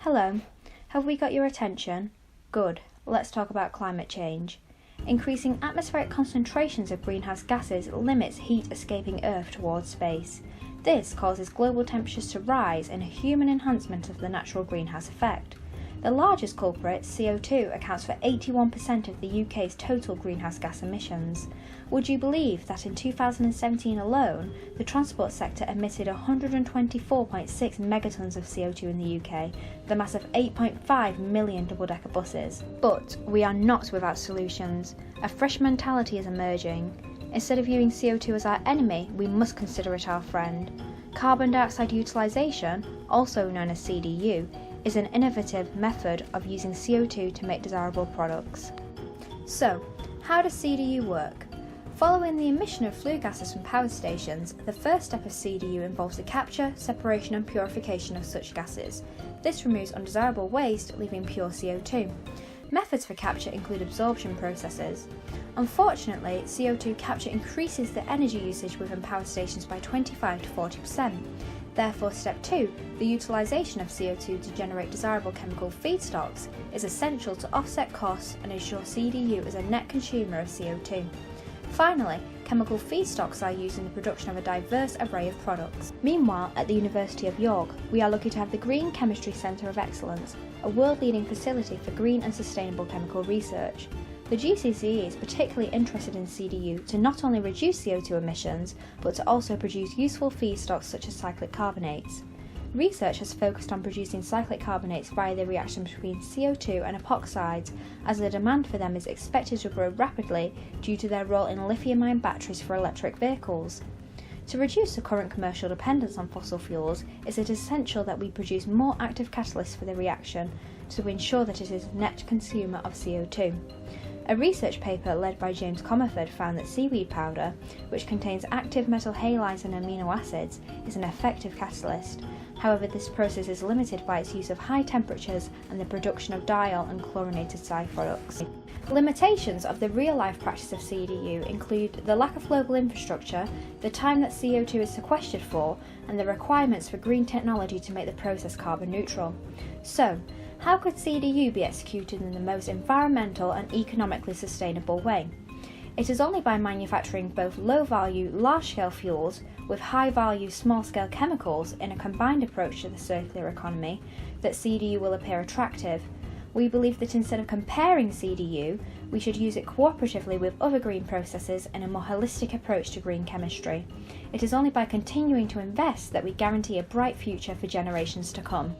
Hello, have we got your attention? Good, let's talk about climate change. Increasing atmospheric concentrations of greenhouse gases limits heat escaping Earth towards space. This causes global temperatures to rise and a human enhancement of the natural greenhouse effect. The largest culprit, CO2, accounts for 81% of the UK's total greenhouse gas emissions. Would you believe that in 2017 alone, the transport sector emitted 124.6 megatons of CO2 in the UK, the mass of 8.5 million double-decker buses? But we are not without solutions. A fresh mentality is emerging. Instead of viewing CO2 as our enemy, we must consider it our friend. Carbon Dioxide Utilisation, also known as CDU, is an innovative method of using CO2 to make desirable products. So, how does CDU work? Following the emission of flue gases from power stations, the first step of CDU involves the capture, separation and purification of such gases. This removes undesirable waste, leaving pure CO2. Methods for capture include absorption processes. Unfortunately, CO2 capture increases the energy usage within power stations by 25 to 40%. Therefore, step 2, the utilisation of CO2 to generate desirable chemical feedstocks, is essential to offset costs and ensure CDU is a net consumer of CO2. Finally, chemical feedstocks are used in the production of a diverse array of products. Meanwhile, at the University of York, we are lucky to have the Green Chemistry Centre of Excellence, a world-leading facility for green and sustainable chemical research. The GCCE is particularly interested in CDU to not only reduce CO2 emissions, but to also produce useful feedstocks such as cyclic carbonates. Research has focused on producing cyclic carbonates via the reaction between CO2 and epoxides, as the demand for them is expected to grow rapidly due to their role in lithium-ion batteries for electric vehicles. To reduce the current commercial dependence on fossil fuels, it is essential that we produce more active catalysts for the reaction to ensure that it is a net consumer of CO2. A research paper led by James Comerford found that seaweed powder, which contains active metal halides and amino acids, is an effective catalyst. However, this process is limited by its use of high temperatures and the production of diol and chlorinated side products. Limitations of the real-life practice of CDU include the lack of global infrastructure, the time that CO2 is sequestered for, and the requirements for green technology to make the process carbon neutral. So, how could CDU be executed in the most environmental and economically sustainable way? It is only by manufacturing both low-value, large-scale fuels with high-value, small-scale chemicals in a combined approach to the circular economy that CDU will appear attractive. We believe that instead of comparing CDU, we should use it cooperatively with other green processes in a more holistic approach to green chemistry. It is only by continuing to invest that we guarantee a bright future for generations to come.